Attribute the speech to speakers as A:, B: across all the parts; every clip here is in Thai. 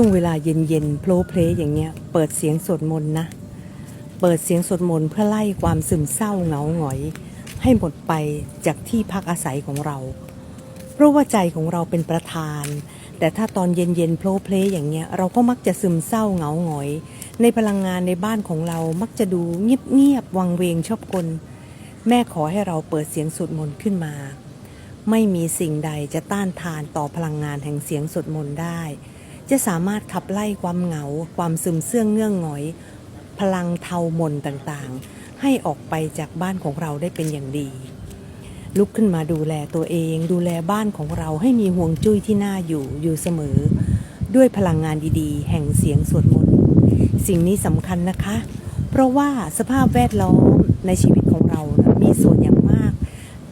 A: ช่วงเวลาเย็นๆโพลเพลอย่างเงี้ยเปิดเสียงสวดมนต์นะเปิดเสียงสวดมนต์เพื่อไล่ความซึมเศร้าเหงาหงอยให้หมดไปจากที่พักอาศัยของเราเพราะว่าใจของเราเป็นประธานแต่ถ้าตอนเย็นๆโพลเพลอย่างเงี้ยเราก็มักจะซึมเศร้าเหงาหงอยในพลังงานในบ้านของเรามักจะดูเงียบๆวังเวงชอบกลแม่ขอให้เราเปิดเสียงสวดมนต์ขึ้นมาไม่มีสิ่งใดจะต้านทานต่อพลังงานแห่งเสียงสวดมนต์ได้จะสามารถขับไล่ความเหงาความซึมเสื่องเงื่องหงอยพลังเทามนต่างๆให้ออกไปจากบ้านของเราได้เป็นอย่างดีลุกขึ้นมาดูแลตัวเองดูแลบ้านของเราให้มีห่วงจุ้ยที่น่าอยู่เสมอด้วยพลังงานดีๆแห่งเสียงสวดมนต์สิ่งนี้สำคัญนะคะเพราะว่าสภาพแวดล้อมในชีวิตของเรามีส่วนอย่างมาก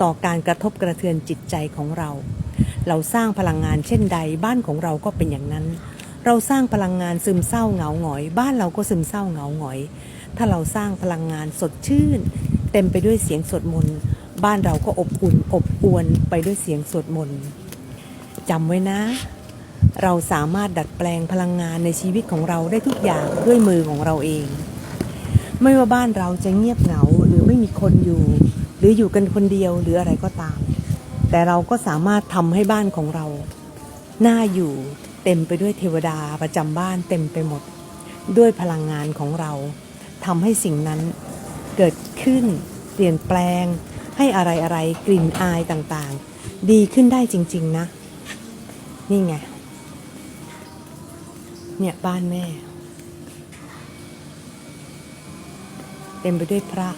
A: ต่อการกระทบกระเทือนจิตใจของเราสร้างพลังงานเช่นใดบ้านของเราก็เป็นอย่างนั้นเราสร้างพลังงานซึมเศร้าเหงาหงอยบ้านเราก็ซึมเศร้าเหงาหงอยถ้าเราสร้างพลังงานสดชื่นเต็มไปด้วยเสียงสวดมนต์บ้านเราก็อบอุ่นอบอวลไปด้วยเสียงสวดมนต์จำไว้นะเราสามารถดัดแปลงพลังงานในชีวิตของเราได้ทุกอย่างด้วยมือของเราเองไม่ว่าบ้านเราจะเงียบเหงาหรือไม่มีคนอยู่หรืออยู่กันคนเดียวหรืออะไรก็ตามแต่เราก็สามารถทำให้บ้านของเราน่าอยู่เต็มไปด้วยเทวดาประจำบ้านเต็มไปหมดด้วยพลังงานของเราทำให้สิ่งนั้นเกิดขึ้นเปลี่ยนแปลงให้อะไรกลิ่นอายต่างๆดีขึ้นได้จริงๆนะนี่ไงเนี่ยบ้านแม่เต็มไปด้วยพระ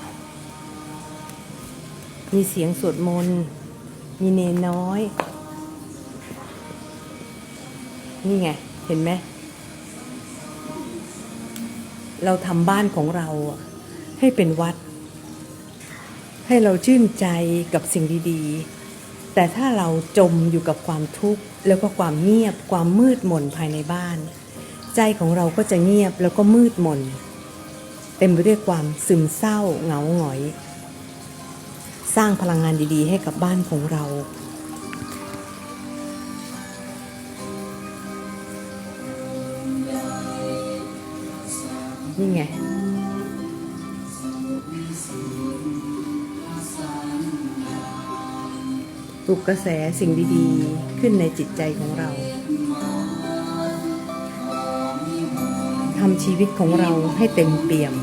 A: มีเสียงสวดมนต์มีเนนน้อยนี่ไงเห็นไหมเราทำบ้านของเราให้เป็นวัดให้เราชื่นใจกับสิ่งดีๆแต่ถ้าเราจมอยู่กับความทุกข์แล้วก็ความเงียบความมืดมนภายในบ้านใจของเราก็จะเงียบแล้วก็มืดมนเต็มไปด้วยความซึมเศร้าเหงาหงอยสร้างพลังงานดีๆให้กับบ้านของเรานี่ไงปลุกกระแสสิ่งดีๆขึ้นในจิตใจของเราทำชีวิตของเราให้เต็มเปี่ยม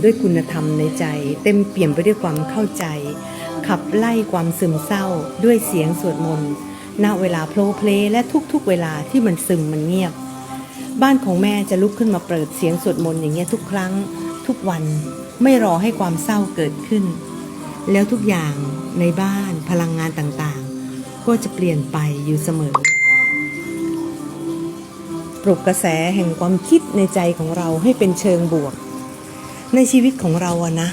A: ด้วยคุณธรรมในใจเต็มเปี่ยมไปด้วยความเข้าใจขับไล่ความซึมเศร้าด้วยเสียงสวดมนต์ณเวลาโพลเพลและทุกๆเวลาที่มันซึมมันเงียบบ้านของแม่จะลุกขึ้นมาเปิดเสียงสวดมนต์อย่างเงี้ยทุกครั้งทุกวันไม่รอให้ความเศร้าเกิดขึ้นแล้วทุกอย่างในบ้านพลังงานต่างๆก็จะเปลี่ยนไปอยู่เสมอปลุกกระแสแห่งความคิดในใจของเราให้เป็นเชิงบวกในชีวิตของเราอะนะ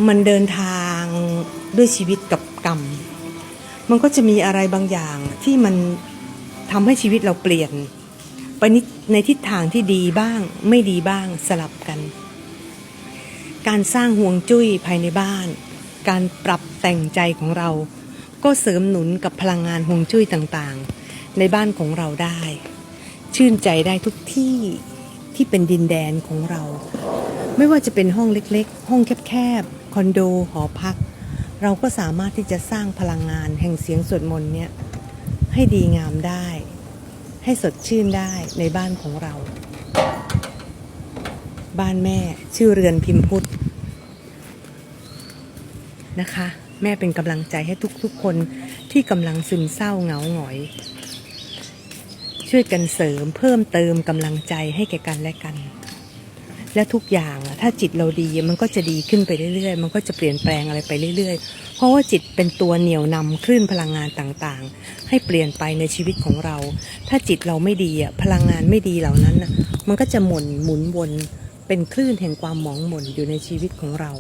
A: มันเดินทางด้วยชีวิตกับกรรมมันก็จะมีอะไรบางอย่างที่มันทำให้ชีวิตเราเปลี่ยนไปในทิศทางที่ดีบ้างไม่ดีบ้างสลับกันการสร้างห่วงจุ้ยภายในบ้านการปรับแต่งใจของเราก็เสริมหนุนกับพลังงานห่วงจุ้ยต่างๆในบ้านของเราได้ชื่นใจได้ทุกที่ที่เป็นดินแดนของเราไม่ว่าจะเป็นห้องเล็กๆห้องแคบๆคอนโดหอพักเราก็สามารถที่จะสร้างพลังงานแห่งเสียงสวดมนต์เนี่ยให้ดีงามได้ให้สดชื่นได้ในบ้านของเราบ้านแม่ชื่อเรือนพิมพ์พุทธนะคะแม่เป็นกำลังใจให้ทุกๆคนที่กำลังซึมเศร้าเหงาหงอยช่วยกันเสริมเพิ่มเติมกำลังใจให้แก่กันและกันและทุกอย่างถ้าจิตเราดีมันก็จะดีขึ้นไปเรื่อยๆมันก็จะเปลี่ยนแปลงอะไรไปเรื่อยๆเพราะว่าจิตเป็นตัวเหนี่ยวนำคลื่นพลังงานต่างๆให้เปลี่ยนไปในชีวิตของเราถ้าจิตเราไม่ดีพลังงานไม่ดีเหล่านั้นมันก็จะหมุนวนเป็นคลื่นแห่งความหมองหม่นอยู่ในชีวิตของเรา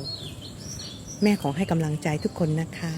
A: แม่ขอให้กำลังใจทุกคนนะคะ